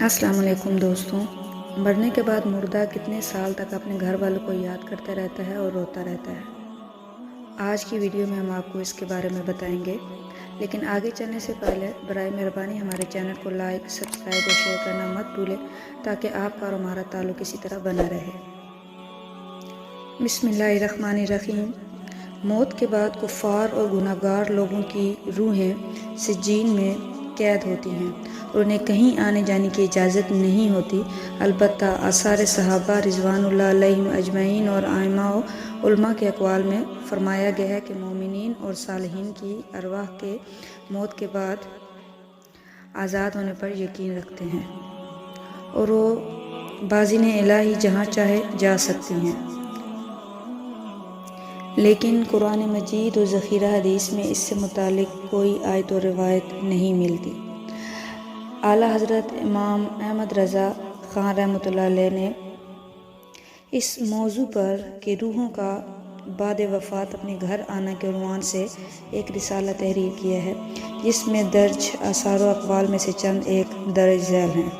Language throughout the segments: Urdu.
السلام علیکم دوستوں۔ مرنے کے بعد مردہ کتنے سال تک اپنے گھر والوں کو یاد کرتا رہتا ہے اور روتا رہتا ہے۔ آج کی ویڈیو میں ہم آپ کو اس کے بارے میں بتائیں گے، لیکن آگے چلنے سے پہلے برائے مہربانی ہمارے چینل کو لائک، سبسکرائب اور شیئر کرنا مت بھولیں تاکہ آپ کا اور ہمارا تعلق اسی طرح بنا رہے۔ بسم اللہ الرحمن الرحیم۔ موت کے بعد کفار اور گناہگار لوگوں کی روحیں سجین میں قید ہوتی ہیں اور انہیں کہیں آنے جانے کی اجازت نہیں ہوتی، البتہ آثار صحابہ رضوان اللہ علیہم اجمعین اور ائمہ و علماء کے اقوال میں فرمایا گیا ہے کہ مومنین اور صالحین کی ارواح کے موت کے بعد آزاد ہونے پر یقین رکھتے ہیں اور وہ باذن الہی جہاں چاہے جا سکتی ہیں، لیکن قرآن مجید و ذخیرہ حدیث میں اس سے متعلق کوئی آیت و روایت نہیں ملتی۔ اعلیٰ حضرت امام احمد رضا خان رحمۃ اللہ علیہ نے اس موضوع پر کہ روحوں کا بعد وفات اپنے گھر آنا کے عنوان سے ایک رسالہ تحریر کیا ہے، جس میں درج آثار و اقوال میں سے چند ایک درج ذیل ہیں۔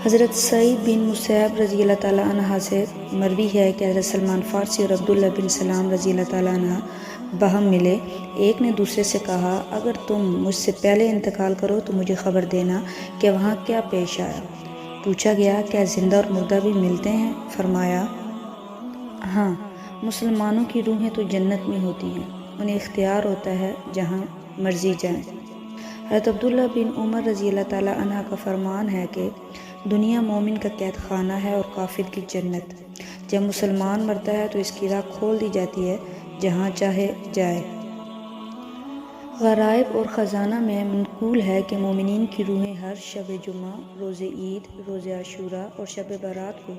حضرت سعید بن مسیب رضی اللہ تعالیٰ عنہ سے مروی ہے کہ حضرت سلمان فارسی اور عبداللہ بن سلام رضی اللہ تعالیٰ عنہ باہم ملے۔ ایک نے دوسرے سے کہا، اگر تم مجھ سے پہلے انتقال کرو تو مجھے خبر دینا کہ وہاں کیا پیش آیا۔ پوچھا گیا، کیا زندہ اور مردہ بھی ملتے ہیں؟ فرمایا، ہاں، مسلمانوں کی روحیں تو جنت میں ہوتی ہیں، انہیں اختیار ہوتا ہے جہاں مرضی جائیں۔ حضرت عبداللہ بن عمر رضی اللہ تعالیٰ عنہ کا فرمان ہے کہ دنیا مومن کا قید خانہ ہے اور کافر کی جنت۔ جب مسلمان مرتا ہے تو اس کی راہ کھول دی جاتی ہے، جہاں چاہے جائے۔ غرائب اور خزانہ میں منقول ہے کہ مومنین کی روحیں ہر شب جمعہ، روز عید، روز عاشوراء اور شب برات کو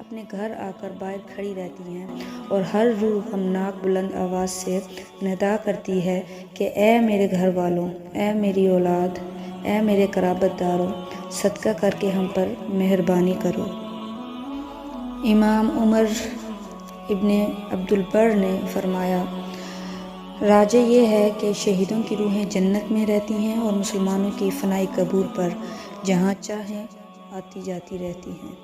اپنے گھر آ کر باہر کھڑی رہتی ہیں اور ہر روح غمناک بلند آواز سے ندا کرتی ہے کہ اے میرے گھر والوں، اے میری اولاد، اے میرے قرابت داروں، صدقہ کر کے ہم پر مہربانی کرو۔ امام عمر ابن عبدالبر نے فرمایا، راجع یہ ہے کہ شہیدوں کی روحیں جنت میں رہتی ہیں اور مسلمانوں کی فنائی قبور پر جہاں چاہیں آتی جاتی رہتی ہیں۔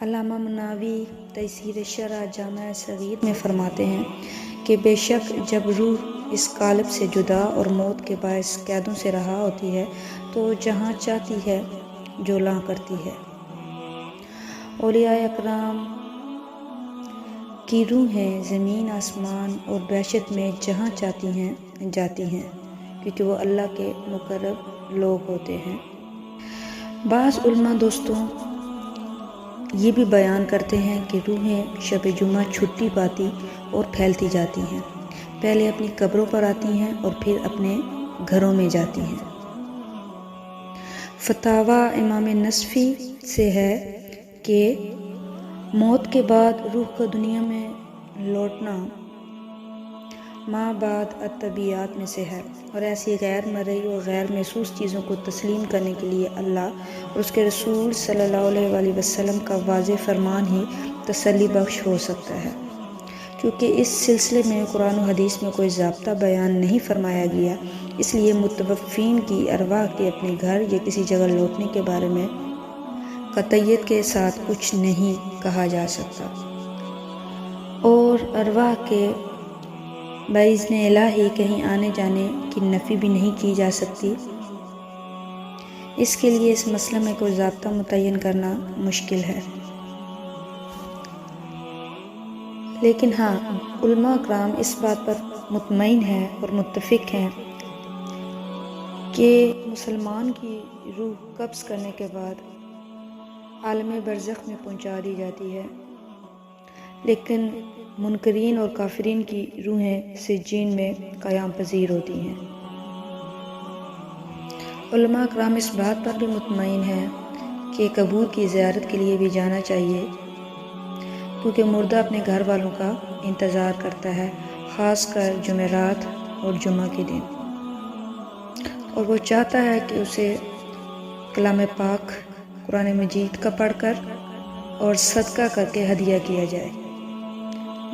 علامہ مناوی تیسیر شرح جامع صغیر میں فرماتے ہیں کہ بے شک جب روح اس قالب سے جدا اور موت کے باعث قیدوں سے رہا ہوتی ہے تو جہاں چاہتی ہے جولاں کرتی ہے۔ اولیاء اکرام کی روحیں زمین، آسمان اور بحشت میں جہاں چاہتی ہیں جاتی ہیں، کیونکہ وہ اللہ کے مقرب لوگ ہوتے ہیں۔ بعض علماء دوستوں یہ بھی بیان کرتے ہیں کہ روحیں شب جمعہ چھٹی پاتی اور پھیلتی جاتی ہیں، پہلے اپنی قبروں پر آتی ہیں اور پھر اپنے گھروں میں جاتی ہیں۔ فتاویٰ امام نصفی سے ہے کہ موت کے بعد روح کا دنیا میں لوٹنا ما بعد الطبیعیات میں سے ہے، اور ایسی غیر مرئی اور غیر محسوس چیزوں کو تسلیم کرنے کے لیے اللہ اور اس کے رسول صلی اللہ علیہ وآلہ وسلم کا واضح فرمان ہی تسلی بخش ہو سکتا ہے۔ کیونکہ اس سلسلے میں قرآن و حدیث میں کوئی ضابطہ بیان نہیں فرمایا گیا، اس لیے متوفین کی ارواح کے اپنے گھر یا کسی جگہ لوٹنے کے بارے میں قطعیت کے ساتھ کچھ نہیں کہا جا سکتا، اور ارواح کے باذن الہی کہیں آنے جانے کی نفی بھی نہیں کی جا سکتی۔ اس کے لیے اس مسئلے میں کوئی ضابطہ متعین کرنا مشکل ہے، لیکن ہاں، علماء اکرام اس بات پر مطمئن ہیں اور متفق ہیں کہ مسلمان کی روح قبض کرنے کے بعد عالم برزخ میں پہنچا دی جاتی ہے، لیکن منکرین اور کافرین کی روحیں سجین میں قیام پذیر ہوتی ہیں۔ علماء اکرام اس بات پر بھی مطمئن ہیں کہ قبور کی زیارت کے لیے بھی جانا چاہیے، کیونکہ مردہ اپنے گھر والوں کا انتظار کرتا ہے، خاص کر جمعرات اور جمعہ کے دن، اور وہ چاہتا ہے کہ اسے کلام پاک قرآن مجید کا پڑھ کر اور صدقہ کر کے ہدیہ کیا جائے،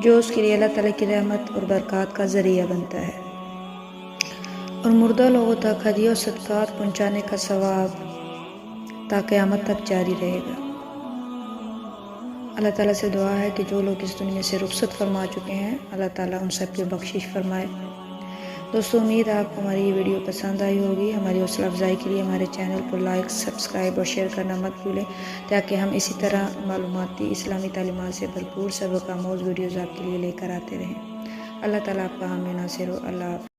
جو اس کے لیے اللہ تعالیٰ کی رحمت اور برکات کا ذریعہ بنتا ہے۔ اور مردہ لوگوں تک ہدیہ و صدقات پہنچانے کا ثواب تا قیامت تک جاری رہے گا۔ اللہ تعالیٰ سے دعا ہے کہ جو لوگ اس دنیا سے رخصت فرما چکے ہیں اللہ تعالیٰ ان سب کی بخشش فرمائے۔ دوستو امید ہے آپ کو ہماری یہ ویڈیو پسند آئی ہوگی۔ ہماری حوصلہ افزائی کے لیے ہمارے چینل کو لائک، سبسکرائب اور شیئر کرنا مت بھولیں تاکہ ہم اسی طرح معلوماتی اسلامی تعلیمات سے بھرپور سبق آموز ویڈیوز آپ کے لیے لے کر آتے رہیں۔ اللہ تعالیٰ آپ کا حامی ناصر ہو۔ اللہ حافظ۔